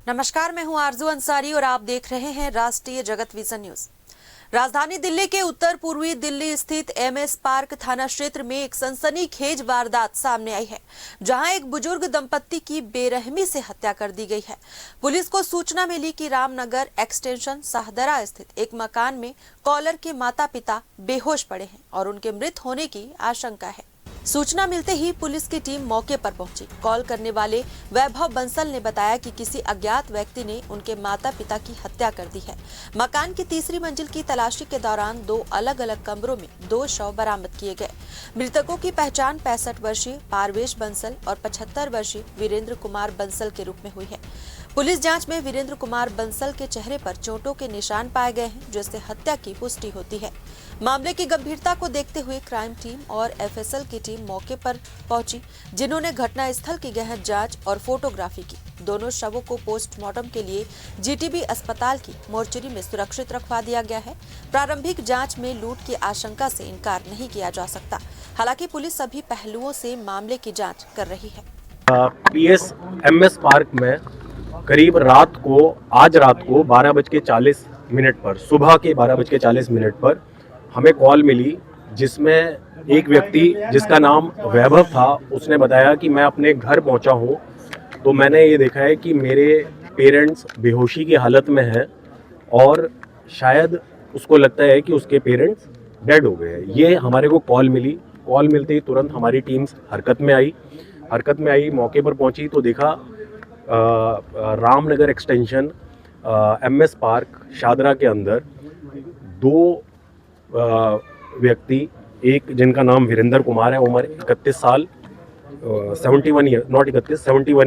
नमस्कार, मैं हूं आरजू अंसारी और आप देख रहे हैं राष्ट्रीय जगत विजन न्यूज। राजधानी दिल्ली के उत्तर पूर्वी दिल्ली स्थित एमएस पार्क थाना क्षेत्र में एक सनसनीखेज वारदात सामने आई है, जहां एक बुजुर्ग दंपत्ति की बेरहमी से हत्या कर दी गई है। पुलिस को सूचना मिली कि रामनगर एक्सटेंशन शाहदरा स्थित एक मकान में कॉलर के माता पिता बेहोश पड़े हैं और उनके मृत होने की आशंका है। सूचना मिलते ही पुलिस की टीम मौके पर पहुंची। कॉल करने वाले वैभव बंसल ने बताया कि किसी अज्ञात व्यक्ति ने उनके माता पिता की हत्या कर दी है। मकान की तीसरी मंजिल की तलाशी के दौरान 2 अलग अलग कमरों में 2 शव बरामद किए गए। मृतकों की पहचान 65 वर्षीय पारवेश बंसल और 75 वर्षीय वीरेंद्र कुमार बंसल के रूप में हुई है। पुलिस जांच में वीरेंद्र कुमार बंसल के चेहरे पर चोटों के निशान पाए गए हैं, जिससे हत्या की पुष्टि होती है। मामले की गंभीरता को देखते हुए क्राइम टीम और एफएसएल की टीम मौके पर पहुंची, जिन्होंने घटनास्थल की गहन जांच और फोटोग्राफी की। दोनों शवों को पोस्टमार्टम के लिए जीटीबी अस्पताल की मोर्चरी में सुरक्षित रखवा दिया गया है। प्रारंभिक जांच में लूट की आशंका से इनकार नहीं किया जा सकता। हालांकि पुलिस सभी पहलुओं से मामले की जाँच कर रही है। पीएस एमएस पार्क में करीब आज रात को 12:40 पर, सुबह के 12:40 पर हमें कॉल मिली, जिसमें एक व्यक्ति जिसका नाम वैभव था, उसने बताया कि मैं अपने घर पहुंचा हूं, तो मैंने ये देखा है कि मेरे पेरेंट्स बेहोशी की हालत में हैं और शायद उसको लगता है कि उसके पेरेंट्स डेड हो गए हैं। ये हमारे को कॉल मिली। कॉल मिलते ही तुरंत हमारी टीम्स हरकत में आई, मौके पर पहुंची तो देखा Ramnagar extension MS park Shahdara के अंदर 2 व्यक्ति, एक जिनका नाम वीरेंद्र कुमार है, उम्र 31 साल, 71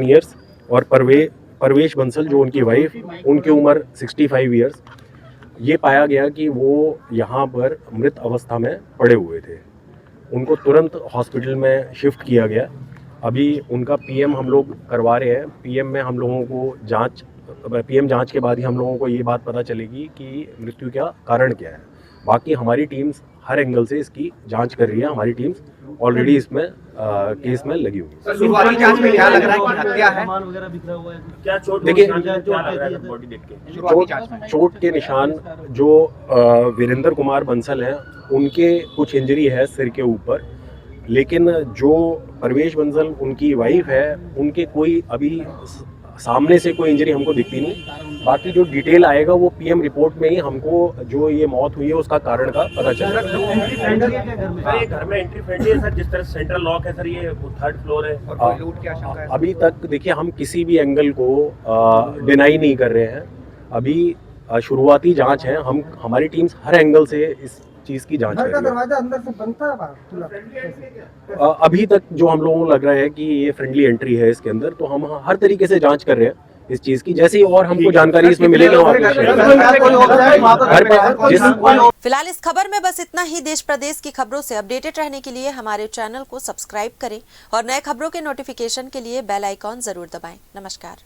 ईयर्स, और परवेश बंसल जो उनकी वाइफ, उनकी उम्र 65 ईयर्स। ये पाया गया कि वो यहाँ पर मृत अवस्था में पड़े हुए थे। उनको तुरंत हॉस्पिटल में शिफ्ट किया गया। अभी उनका पीएम हम लोग करवा रहे हैं। पीएम में हम लोगों को पीएम जांच के बाद ही हम लोगों को ये बात पता चलेगी कि मृत्यु का कारण क्या है। बाकी हमारी टीम्स हर एंगल से इसकी जांच कर रही है। हमारी टीम्स ऑलरेडी इसमें केस में लगी हुई है। शुरुआती जांच में क्या लग रहा है कि हत्या है? क्या चोट? देखिए, चोट के निशान जो वीरेंद्र कुमार बंसल हैं, उनके कुछ इंजरी है सिर के ऊपर, लेकिन जो परवेश बंसल उनकी वाइफ है, उनके कोई अभी सामने से कोई इंजरी हमको दिखती नहीं। बाकी जो डिटेल आएगा वो पीएम रिपोर्ट में ही हमको जो ये मौत हुई है उसका कारण का पता चलेगा। सर, घर में एंट्री फ्रेंडली है सर, जिस तरह सेंट्रल लॉक है सर, ये 3rd फ्लोर है और कोई लूट की आशंका है? अभी तक देखिए, हम किसी भी एंगल को डिनाई नहीं कर रहे हैं। अभी शुरुआती जांच है। हमारी टीम्स हर एंगल से इस चीज की जांच कर रही है। दरवाजा अंदर से बनता है? अभी तक जो हम लोगों को लग रहा है कि ये फ्रेंडली एंट्री है इसके अंदर, तो हम हर तरीके से जांच कर रहे हैं इस चीज की। जैसे ही और हमको जानकारी इसमें मिलेगी। फिलहाल इस खबर में बस इतना ही। देश प्रदेश की खबरों से अपडेटेड रहने के लिए हमारे चैनल को सब्सक्राइब करें और नए खबरों के नोटिफिकेशन के लिए बेल आइकॉन जरूर दबाएं। नमस्कार।